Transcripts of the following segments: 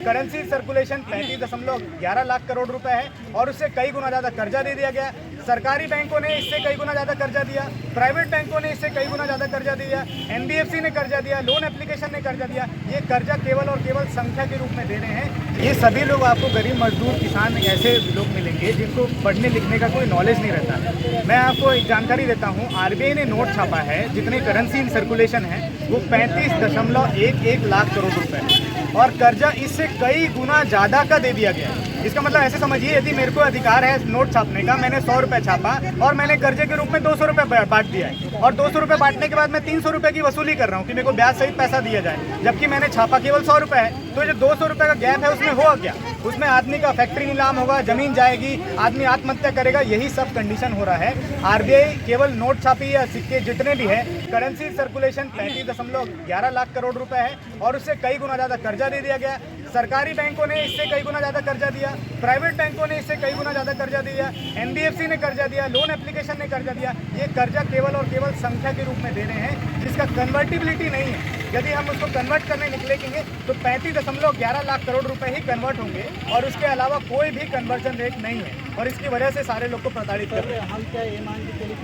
Currency circulation 35.11 lakh crore रुपए है और उससे कई गुना ज़्यादा कर्जा दे दिया गया। सरकारी बैंकों ने इससे कई गुना ज़्यादा कर्जा दिया, प्राइवेट बैंकों ने इससे कई गुना ज़्यादा कर्जा दिया, एनबीएफसी ने कर्जा दिया, लोन एप्लीकेशन ने कर्जा दिया। ये कर्जा केवल और केवल संख्या के रूप में दे रहे हैं। ये सभी लोग आपको गरीब मजदूर किसान ऐसे लोग मिलेंगे जिनको पढ़ने लिखने का कोई नॉलेज नहीं रहता। मैं आपको एक जानकारी देता हूँ, आरबीआई ने नोट छापा है, जितने करेंसी इन सर्कुलेशन है वो 35.11 लाख करोड़ रुपए है और कर्जा इससे कई गुना ज़्यादा का दे दिया गया है। इसका मतलब ऐसे समझिए, यदि मेरे को अधिकार है नोट छापने का, मैंने 100 रुपये छापा और मैंने कर्जे के रूप में 200 रुपये बांट दिया है और 200 रुपये बांटने के बाद मैं 300 रुपये की वसूली कर रहा हूँ कि मेरे को ब्याज सहित पैसा दिया जाए, जबकि मैंने छापा केवल 100 रुपये है। तो जो 200 रुपये का गैप है उसमें हुआ क्या? उसमें आदमी का फैक्ट्री नीलाम होगा, जमीन जाएगी, आदमी आत्महत्या करेगा, यही सब कंडीशन हो रहा है। आरबीआई केवल नोट छापी या सिक्के जितने भी है, करेंसी सर्कुलेशन 35.11 लाख करोड़ रुपए है और उससे कई गुना ज़्यादा कर्जा दे दिया गया। सरकारी बैंकों ने इससे कई गुना ज़्यादा कर्जा दिया, प्राइवेट बैंकों ने इससे कई गुना ज़्यादा कर्जा दिया, एनबीएफसी ने कर्जा दिया, लोन एप्लीकेशन ने कर्जा दिया। ये कर्जा केवल और केवल संख्या के रूप में दे रहे हैं, जिसका कन्वर्टिबिलिटी नहीं है। यदि हम उसको कन्वर्ट करने निकलेंगे तो 35.11 लाख करोड़ रुपए ही कन्वर्ट होंगे और उसके अलावा कोई भी कन्वर्जन रेट नहीं है और इसकी वजह से सारे लोग को प्रताड़ित कर रहे हैं। हम क्या ये मान के चले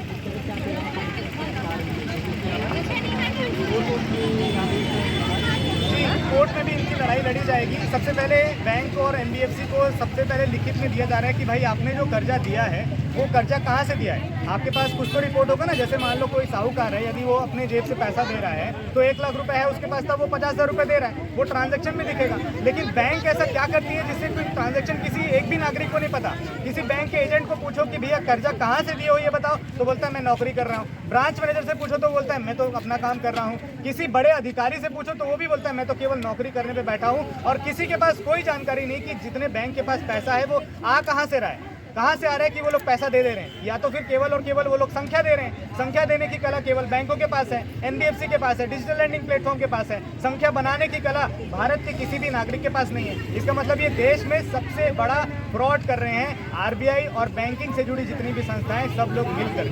कि कोर्ट में भी इनकी लड़ाई लड़ी जाएगी। सबसे पहले बैंक और एनबीएफसी को सबसे पहले लिखित में दिया जा रहा है कि भाई आपने जो कर्जा दिया है वो कर्जा कहाँ से दिया है। आपके पास कुछ तो रिपोर्ट होगा ना, जैसे मान लो कोई साहूकार है, यदि वो अपने जेब से पैसा दे रहा है तो 1 लाख रुपए है उसके पास, तब वो 50,000 रुपये दे रहा है, वो ट्रांजैक्शन में दिखेगा। लेकिन बैंक ऐसा क्या करती है जिससे कोई ट्रांजैक्शन किसी एक भी नागरिक को नहीं पता। किसी बैंक के एजेंट को पूछो कि भैया कर्जा कहाँ से दिए हो ये बताओ, तो बोलता है मैं नौकरी कर रहा हूँ। ब्रांच मैनेजर से पूछो तो बोलता है मैं तो अपना काम कर रहा हूँ। किसी बड़े अधिकारी से पूछो तो वो भी बोलता है मैं तो केवल नौकरी करने पे बैठा हूँ। और किसी के पास कोई जानकारी नहीं कि जितने बैंक के पास पैसा है वो आ कहाँ से रहा है, कहाँ से आ रहा है कि वो लोग पैसा दे रहे हैं, या तो फिर केवल और केवल वो लोग संख्या दे रहे हैं। संख्या देने की कला केवल बैंकों के पास है, एनबीएफसी के पास है, डिजिटल लैंडिंग प्लेटफॉर्म के पास है। संख्या बनाने की कला भारत के किसी भी नागरिक के पास नहीं है। इसका मतलब ये देश में सबसे बड़ा फ्रॉड कर रहे हैं आरबीआई और बैंकिंग से जुड़ी जितनी भी संस्थाएं, सब लोग मिलकर।